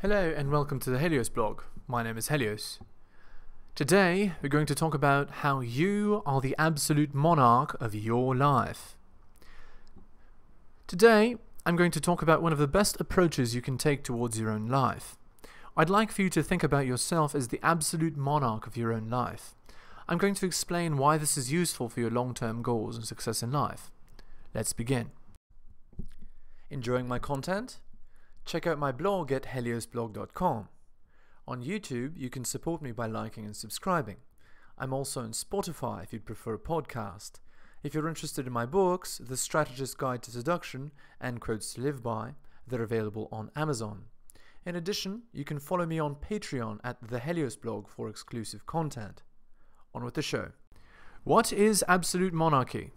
Hello and welcome to the heliosblog. My name is Helios. Today we're going to talk about how you are the absolute monarch of your life. Today I'm going to talk about one of the best approaches you can take towards your own life. I'd like for you to think about yourself as the absolute monarch of your own life. I'm going to explain why this is useful for your long-term goals and success in life. Let's begin. Enjoying my content? Check out my blog at heliosblog.com. On YouTube, you can support me by liking and subscribing. I'm also on Spotify if you'd prefer a podcast. If you're interested in my books, The Strategist Guide to Seduction and Quotes to Live By, they're available on Amazon. In addition, you can follow me on Patreon at theheliosblog for exclusive content. On with the show. What is absolute monarchy?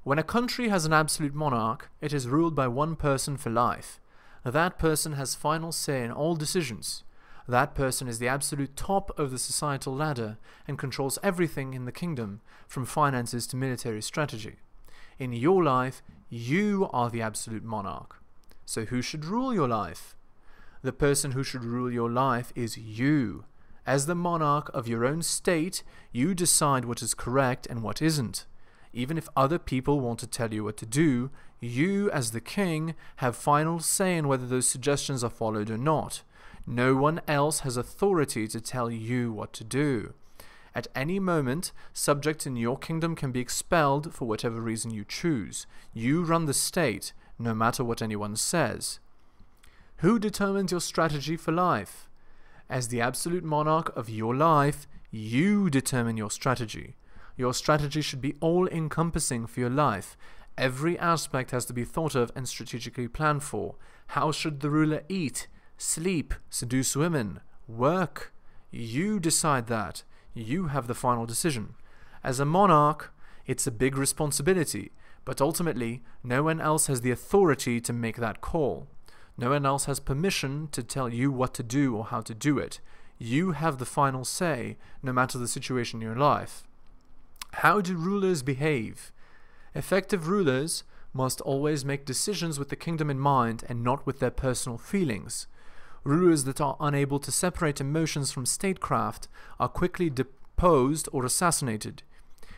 When a country has an absolute monarch, it is ruled by one person for life. That person has final say in all decisions. That person is the absolute top of the societal ladder and controls everything in the kingdom, from finances to military strategy. In your life, you are the absolute monarch. So who should rule your life? The person who should rule your life is you. As the monarch of your own state, you decide what is correct and what isn't. Even if other people want to tell you what to do, you, as the king, have final say in whether those suggestions are followed or not. No one else has authority to tell you what to do. At any moment, subjects in your kingdom can be expelled for whatever reason you choose. You run the state, no matter what anyone says. Who determines your strategy for life? As the absolute monarch of your life, you determine your strategy. Your strategy should be all-encompassing for your life. Every aspect has to be thought of and strategically planned for. How should the ruler eat, sleep, seduce women, work? You decide that. You have the final decision. As a monarch, it's a big responsibility, but ultimately, no one else has the authority to make that call. No one else has permission to tell you what to do or how to do it. You have the final say, no matter the situation in your life. How do rulers behave? Effective rulers must always make decisions with the kingdom in mind and not with their personal feelings. Rulers that are unable to separate emotions from statecraft are quickly deposed or assassinated.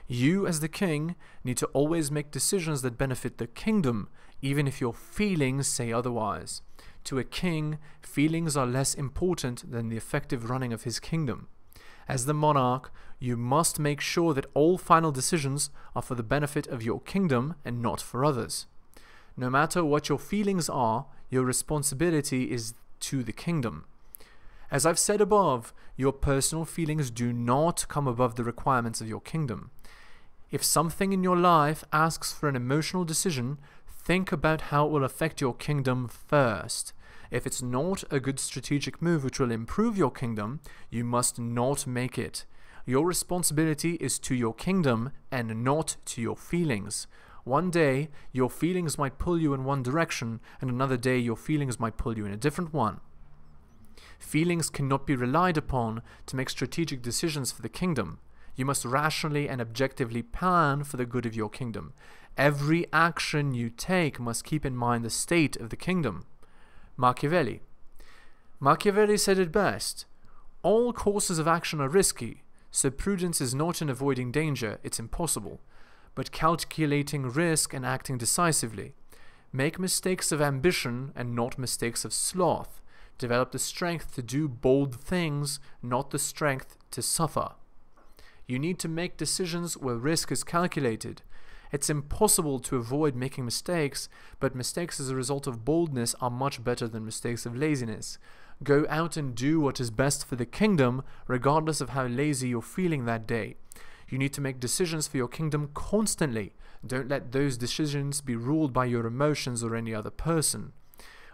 You, as the king, need to always make decisions that benefit the kingdom, even if your feelings say otherwise. To a king, feelings are less important than the effective running of his kingdom. As the monarch, you must make sure that all final decisions are for the benefit of your kingdom and not for others. No matter what your feelings are, your responsibility is to the kingdom. As I've said above, your personal feelings do not come above the requirements of your kingdom. If something in your life asks for an emotional decision, think about how it will affect your kingdom first. If it's not a good strategic move which will improve your kingdom, you must not make it. Your responsibility is to your kingdom and not to your feelings. One day, your feelings might pull you in one direction, and another day your feelings might pull you in a different one. Feelings cannot be relied upon to make strategic decisions for the kingdom. You must rationally and objectively plan for the good of your kingdom. Every action you take must keep in mind the state of the kingdom. Machiavelli said it best: all courses of action are risky, so prudence is not in avoiding danger, it's impossible, but calculating risk and acting decisively. Make mistakes of ambition and not mistakes of sloth. Develop the strength to do bold things, not the strength to suffer. You need to make decisions where risk is calculated. It's impossible to avoid making mistakes, but mistakes as a result of boldness are much better than mistakes of laziness. Go out and do what is best for the kingdom, regardless of how lazy you're feeling that day. You need to make decisions for your kingdom constantly. Don't let those decisions be ruled by your emotions or any other person.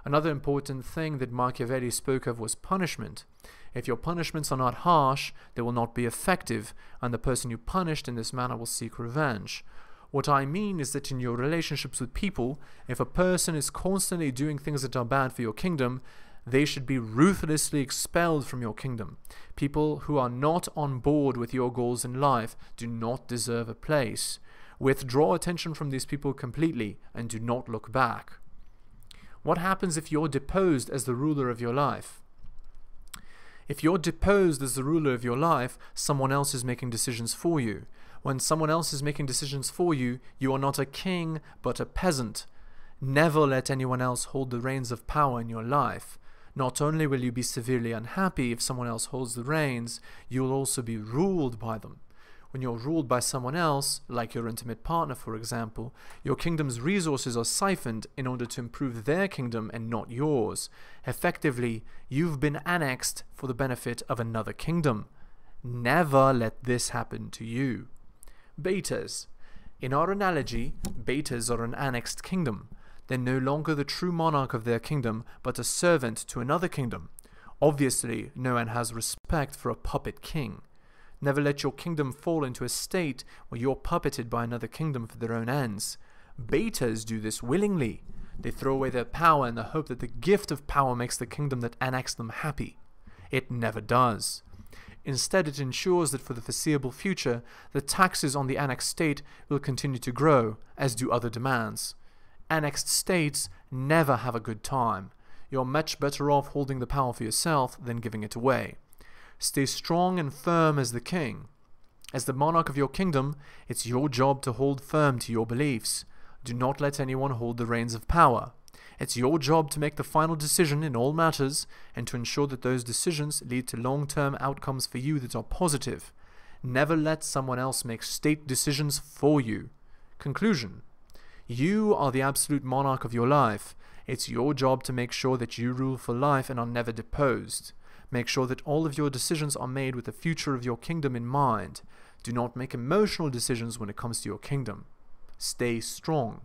Another important thing that Machiavelli spoke of was punishment. If your punishments are not harsh, they will not be effective, and the person you punished in this manner will seek revenge. What I mean is that in your relationships with people, if a person is constantly doing things that are bad for your kingdom, they should be ruthlessly expelled from your kingdom. People who are not on board with your goals in life do not deserve a place. Withdraw attention from these people completely and do not look back. What happens if you're deposed as the ruler of your life? If you're deposed as the ruler of your life, someone else is making decisions for you. When someone else is making decisions for you, you are not a king, but a peasant. Never let anyone else hold the reins of power in your life. Not only will you be severely unhappy if someone else holds the reins, you will also be ruled by them. When you're ruled by someone else, like your intimate partner for example, your kingdom's resources are siphoned in order to improve their kingdom and not yours. Effectively, you've been annexed for the benefit of another kingdom. Never let this happen to you. Betas. In our analogy, betas are an annexed kingdom. They're no longer the true monarch of their kingdom, but a servant to another kingdom. Obviously, no one has respect for a puppet king. Never let your kingdom fall into a state where you're puppeted by another kingdom for their own ends. Betas do this willingly. They throw away their power in the hope that the gift of power makes the kingdom that annexed them happy. It never does. Instead, it ensures that for the foreseeable future, the taxes on the annexed state will continue to grow, as do other demands. Annexed states never have a good time. You're much better off holding the power for yourself than giving it away. Stay strong and firm as the king. As the monarch of your kingdom, it's your job to hold firm to your beliefs. Do not let anyone hold the reins of power. It's your job to make the final decision in all matters and to ensure that those decisions lead to long-term outcomes for you that are positive. Never let someone else make state decisions for you. Conclusion. You are the absolute monarch of your life. It's your job to make sure that you rule for life and are never deposed. Make sure that all of your decisions are made with the future of your kingdom in mind. Do not make emotional decisions when it comes to your kingdom. Stay strong.